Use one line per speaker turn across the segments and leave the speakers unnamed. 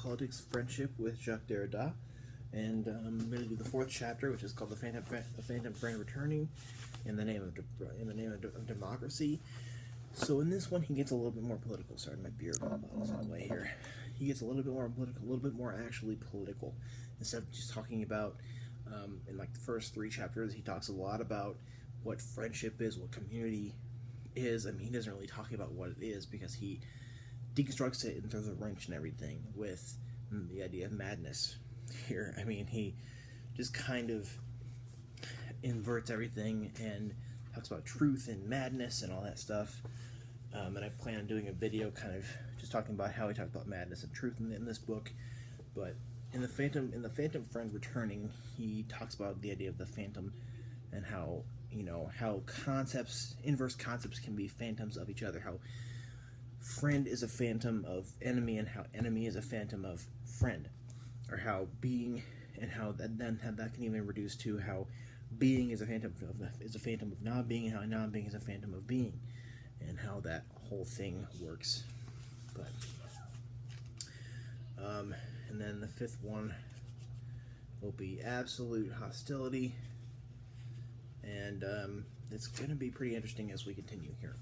Politics of Friendship with Jacques Derrida, and I'm going to do the fourth chapter, which is called the Phantom Friend Returning, in the name of democracy. So in this one, he gets a little bit more political. Sorry, my beer bottle's on the way here. He gets a little bit more political, a little bit more actually political, instead of just talking about. In like the first three chapters, he talks a lot about what friendship is, what community is. I mean, he doesn't really talk about what it is because he deconstructs it and throws a wrench and everything with the idea of madness here. I mean, he just kind of inverts everything and talks about truth and madness and all that stuff. And I plan on doing a video kind of just talking about how he talked about madness and truth in this book. But in the Phantom Friend Returning, he talks about the idea of the phantom and how, how inverse concepts can be phantoms of each other, how friend is a phantom of enemy and how enemy is a phantom of friend, or how being and how that can even reduce to how being is a phantom of not being, and how not being is a phantom of being, and how that whole thing works. But and then the fifth one will be absolute hostility, and it's going to be pretty interesting as we continue here.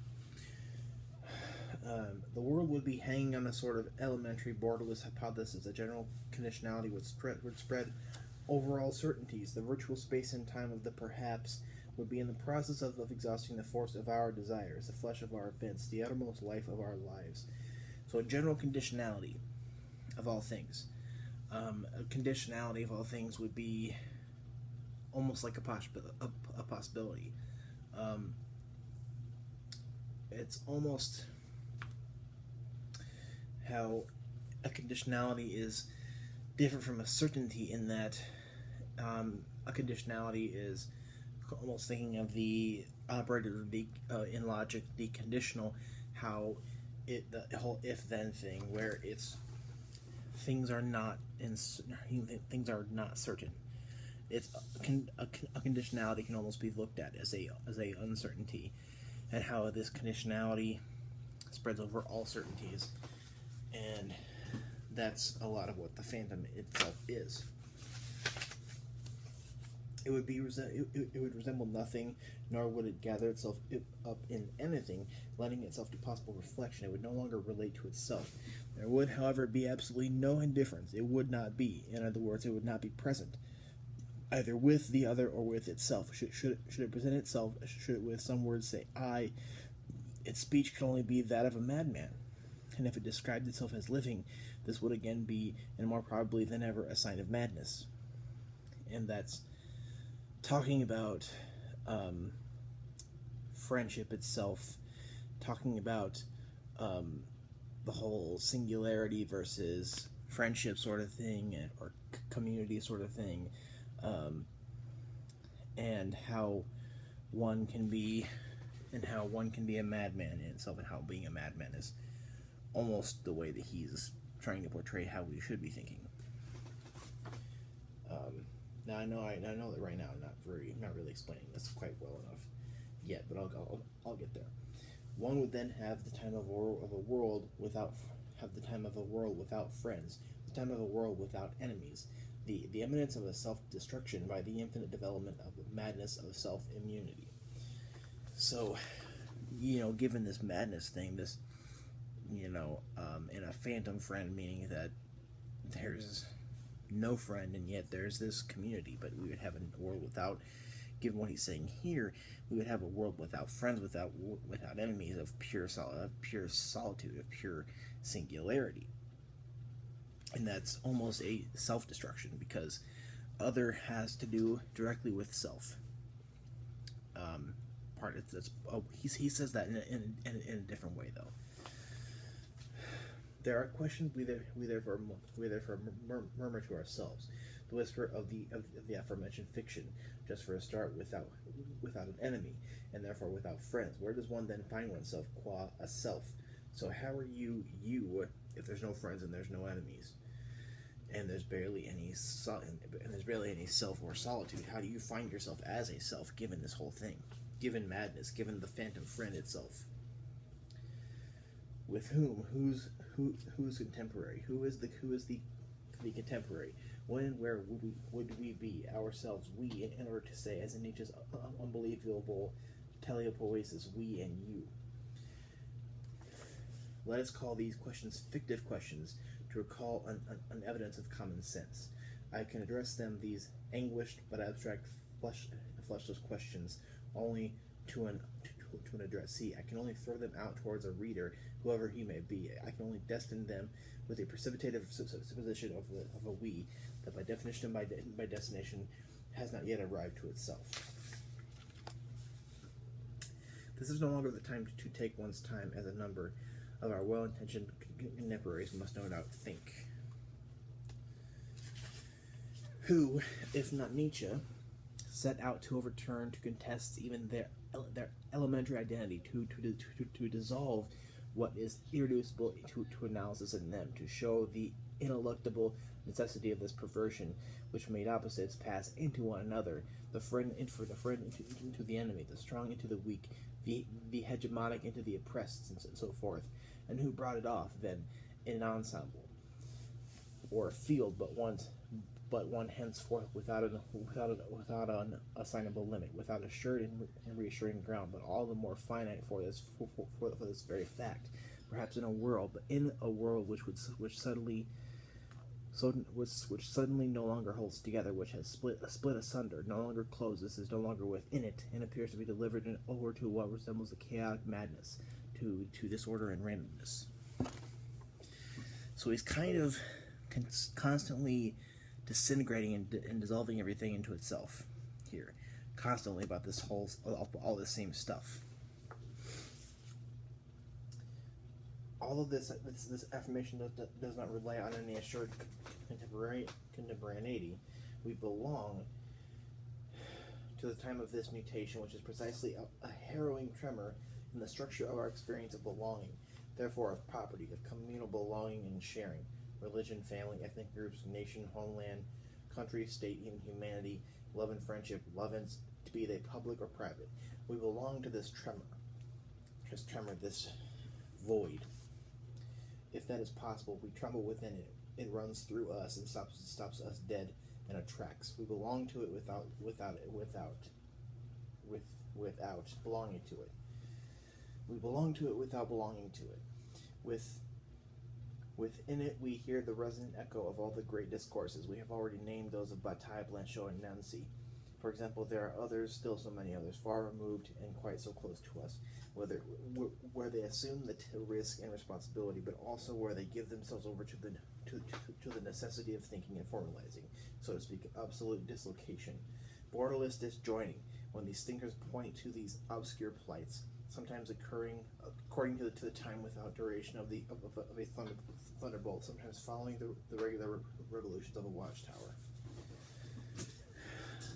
The world would be hanging on a sort of elementary borderless hypothesis. A general conditionality would spread over all certainties. The virtual space and time of the perhaps would be in the process of exhausting the force of our desires, the flesh of our events, the uttermost life of our lives. So a general conditionality of all things. A conditionality of all things would be almost like a possibility. It's almost how a conditionality is different from a certainty, in that a conditionality is almost thinking of the operator in logic, the conditional, how the whole if-then thing, where it's things are not certain. It's a conditionality can almost be looked at as a uncertainty, and how this conditionality spreads over all certainties, and that's a lot of what the phantom itself is. It would resemble nothing, nor would it gather itself up in anything, lending itself to possible reflection. It would no longer relate to itself. There would, however, be absolutely no indifference. It would not be. In other words, it would not be present, either with the other or with itself. Should it present itself, should it with some words say I, its speech could only be that of a madman. And if it described itself as living, this would again be, and more probably than ever, a sign of madness. And that's talking about friendship itself, talking about the whole singularity versus friendship sort of thing, or community sort of thing, and how one can be a madman in itself, and how being a madman is almost the way that he's trying to portray how we should be thinking. Now I know that right now I'm not really explaining this quite well enough yet, but I'll get there. One would then have the time of a world without friends, the time of a world without enemies, the imminence of a self-destruction by the infinite development of the madness of self-immunity. So, given this madness thing, this, in a phantom friend, meaning that there's no friend and yet there's this community, but we would have a world without, given what he's saying here, we would have a world without friends, without enemies, of pure solitude, of pure singularity. And that's almost a self-destruction, because other has to do directly with self. He says that in a different way, though. There are questions we therefore murmur to ourselves, the whisper of the aforementioned fiction, just for a start, without an enemy, and therefore without friends. Where does one then find oneself qua a self? So how are you if there's no friends and there's no enemies, and there's barely any self or solitude? How do you find yourself as a self, given this whole thing, given madness, given the phantom friend itself? With whom? who's contemporary? Who is the contemporary? When and where would we be ourselves? We, in order to say, as in Nietzsche's unbelievable telepoiesis, we and you. Let us call these questions fictive questions to recall an evidence of common sense. I can address them, these anguished but abstract fleshless questions, only to an addressee. I can only throw them out towards a reader, whoever he may be. I can only destine them with a precipitative supposition of a we that by definition and by destination has not yet arrived to itself. This is no longer the time to take one's time, as a number of our well-intentioned contemporaries must no doubt think. Who, if not Nietzsche, set out to overturn, to contest even their elementary identity, to dissolve what is irreducible to analysis in them, to show the ineluctable necessity of this perversion, which made opposites pass into one another, the friend into the enemy, the strong into the weak, the hegemonic into the oppressed, and so forth, and who brought it off then in an ensemble or a field, but one henceforth without an assignable limit, without assured and reassuring ground, but all the more finite for this very fact. Perhaps in a world which suddenly no longer holds together, which has split asunder, no longer closes, is no longer within it, and appears to be delivered over to what resembles a chaotic madness, to disorder and randomness. So he's kind of constantly disintegrating and dissolving everything into itself here, constantly about this all this same stuff. All of this affirmation does not rely on any assured contemporaneity. We belong to the time of this mutation, which is precisely a harrowing tremor in the structure of our experience of belonging, therefore of property, of communal belonging and sharing, religion, family, ethnic groups, nation, homeland, country, state, even humanity, love and friendship, be they public or private. We belong to this tremor, this void. If that is possible, we tremble within it. It runs through us and stops us dead in our tracks. We belong to it without belonging to it. We belong to it without belonging to it. Within it, we hear the resonant echo of all the great discourses. We have already named those of Bataille, Blanchot, and Nancy. For example, there are others, still so many others, far removed and quite so close to us, where they assume the risk and responsibility, but also where they give themselves over to the necessity of thinking and formalizing, so to speak, absolute dislocation, borderless disjoining, when these thinkers point to these obscure plights, sometimes occurring according to the time without duration of a thunderbolt, sometimes following the regular revolutions of a watchtower.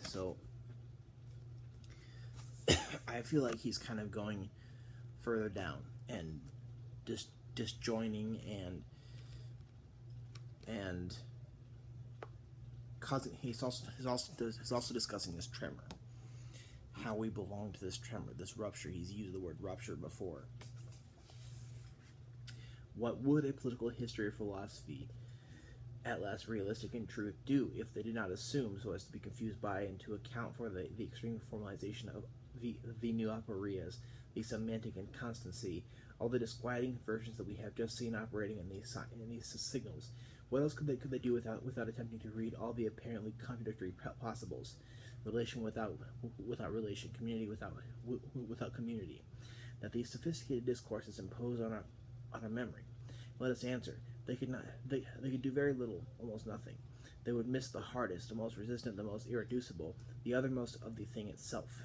So I feel like he's kind of going further down and disjoining and causing. He's also discussing this tremor, how we belong to this tremor, this rupture. He's used the word rupture before. What would a political history or philosophy, at last realistic in truth, do if they did not assume, so as to be confused by and to account for the extreme formalization of the new aporias, the semantic inconstancy, all the disquieting conversions that we have just seen operating in these signals? What else could they do without attempting to read all the apparently contradictory possibles? Relation without relation, community without community, that these sophisticated discourses impose on our memory. Let us answer. They could do very little, almost nothing. They would miss the hardest, the most resistant, the most irreducible, the othermost of the thing itself.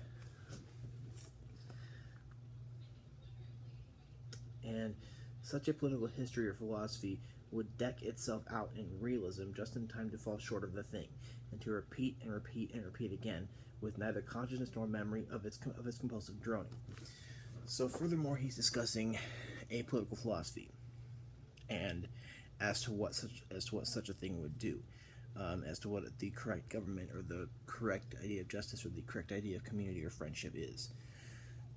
And such a political history or philosophy would deck itself out in realism just in time to fall short of the thing, and to repeat and repeat and repeat again, with neither consciousness nor memory of its compulsive droning. So furthermore, he's discussing a political philosophy, and as to what such a thing would do, as to what the correct government or the correct idea of justice or the correct idea of community or friendship is.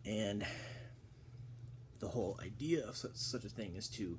And the whole idea of such a thing is to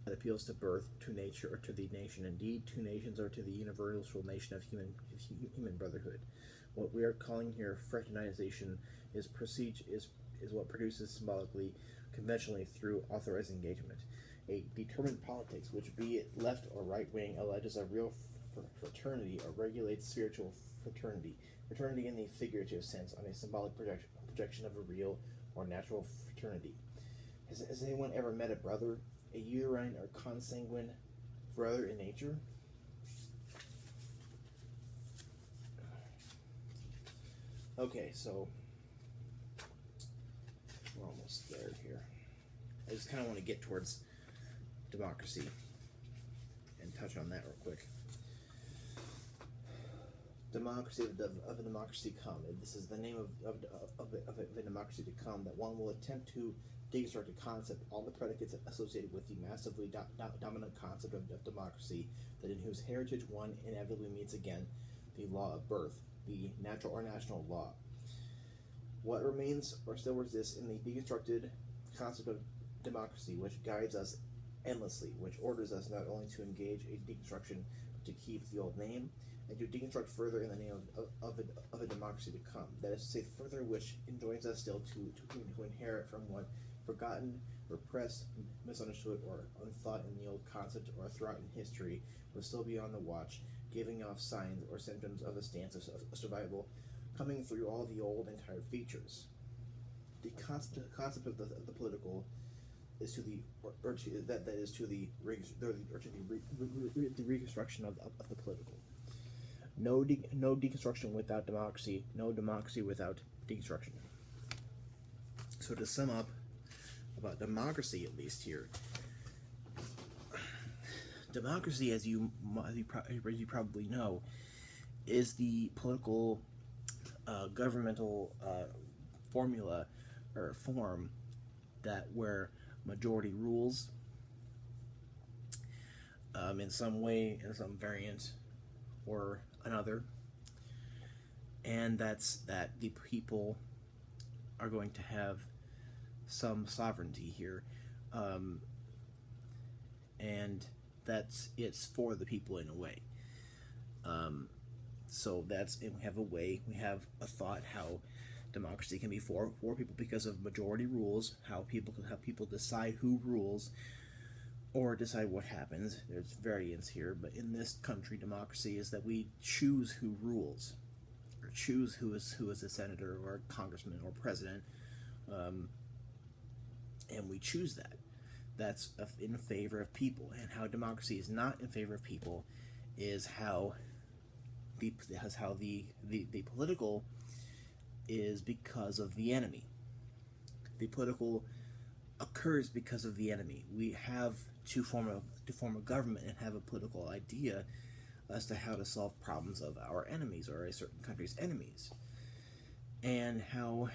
that appeals to birth, to nature, or to the nation, indeed to nations, or to the universal nation of human brotherhood. What we are calling here fraternization is what produces symbolically, conventionally through authorized engagement. A determined politics, which be it left or right wing, alleges a real fraternity or regulates spiritual fraternity. Fraternity in the figurative sense on a symbolic projection of a real or natural fraternity. Has anyone ever met a brother, a uterine or consanguine brother in nature? Okay, so we're almost there here. I just kind of want to get towards democracy and touch on that real quick. Democracy of a democracy come. This is the name of a democracy to come, that one will attempt to deconstruct a concept, all the predicates associated with the massively dominant concept of democracy, that in whose heritage one inevitably meets again the law of birth, the natural or national law. What remains or still exists in the deconstructed concept of democracy, which guides us endlessly, which orders us not only to engage a deconstruction, but to keep the old name, and to deconstruct further in the name of a democracy to come. That is to say, further, which enjoins us still to inherit from what forgotten, repressed, misunderstood, or unthought in the old concept or throughout in history will still be on the watch, giving off signs or symptoms of a stance of survival, coming through all the old and tired features. The concept of the political is to the reconstruction of the political. No deconstruction without democracy. No democracy without deconstruction. So to sum up about democracy, at least here, democracy, as you probably know, is the political governmental formula or form that where majority rules in some way, in some variant or another, and that's that the people are going to have some sovereignty here, and it's for the people in a way. So and we have a thought how democracy can be for people because of majority rules, how people decide who rules or decide what happens. There's variance here, but in this country, democracy is that we choose who rules, or choose who is a senator or a congressman or president, and we choose that. That's in favor of people. And how democracy is not in favor of people is how the political is because of the enemy. The political occurs because of the enemy. We have to form a government and have a political idea as to how to solve problems of our enemies or a certain country's enemies. And how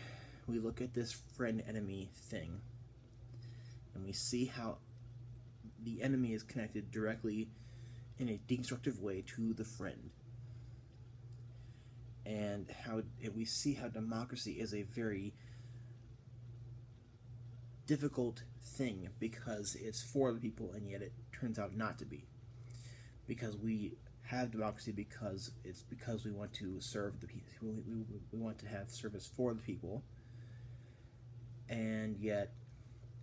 we look at this friend-enemy thing, and we see how the enemy is connected directly in a deconstructive way to the friend. And how we see how democracy is a very difficult thing because it's for the people, and yet it turns out not to be. Because we have democracy because we want to serve the people. We want to have service for the people, and yet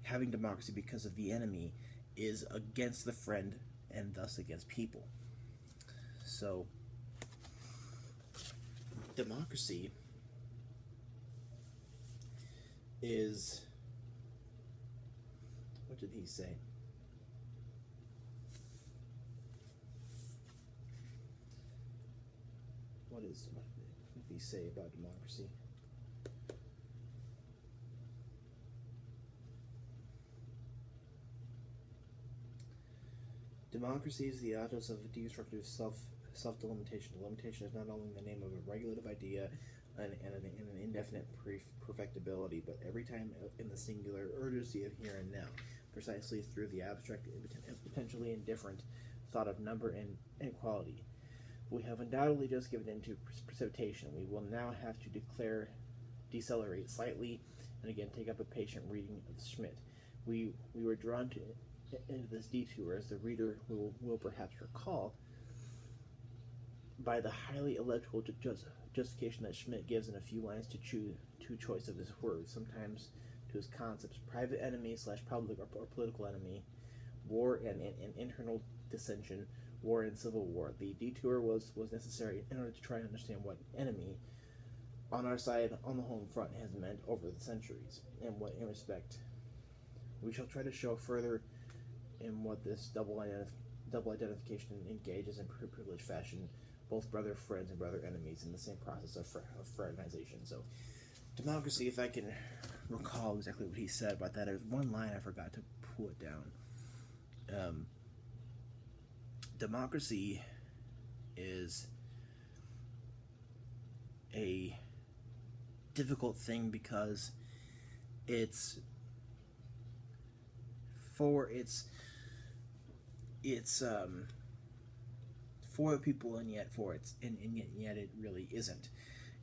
having democracy because of the enemy is against the friend and thus against people. So democracy is, what did he say? What did he say about democracy? Democracy is the ethos of deconstructive self-delimitation. Delimitation is not only the name of a regulative idea and an indefinite perfectibility, but every time in the singular urgency of here and now, precisely through the abstract and potentially indifferent thought of number and inequality. We have undoubtedly just given into precipitation. We will now have to decelerate slightly, and again take up a patient reading of Schmidt. We were drawn into this detour, as the reader will perhaps recall, by the highly illegible justification that Schmidt gives in a few lines to choice of his words, sometimes to his concepts: private enemy slash public or political enemy, war and internal dissension, war and civil war. The detour was necessary in order to try and understand what enemy on our side on the home front has meant over the centuries, and what in respect we shall try to show further in what this double identification engages in privileged fashion both brother friends and brother enemies in the same process of fraternization. So, democracy, if I can recall exactly what he said about that, there's one line I forgot to put down. Democracy is a difficult thing because it's for the people, and yet yet it really isn't.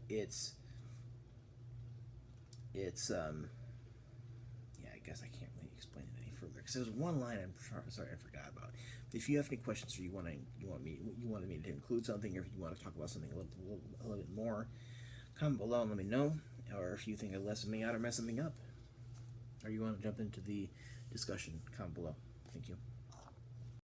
It's yeah, I guess I can't really explain it any further because there's one line sorry I forgot about. But if you have any questions, or you wanted me to include something, or if you want to talk about something a little bit more, comment below and let me know. Or if you think I left something out or messed something up, or you want to jump into the discussion, comment below. Thank you.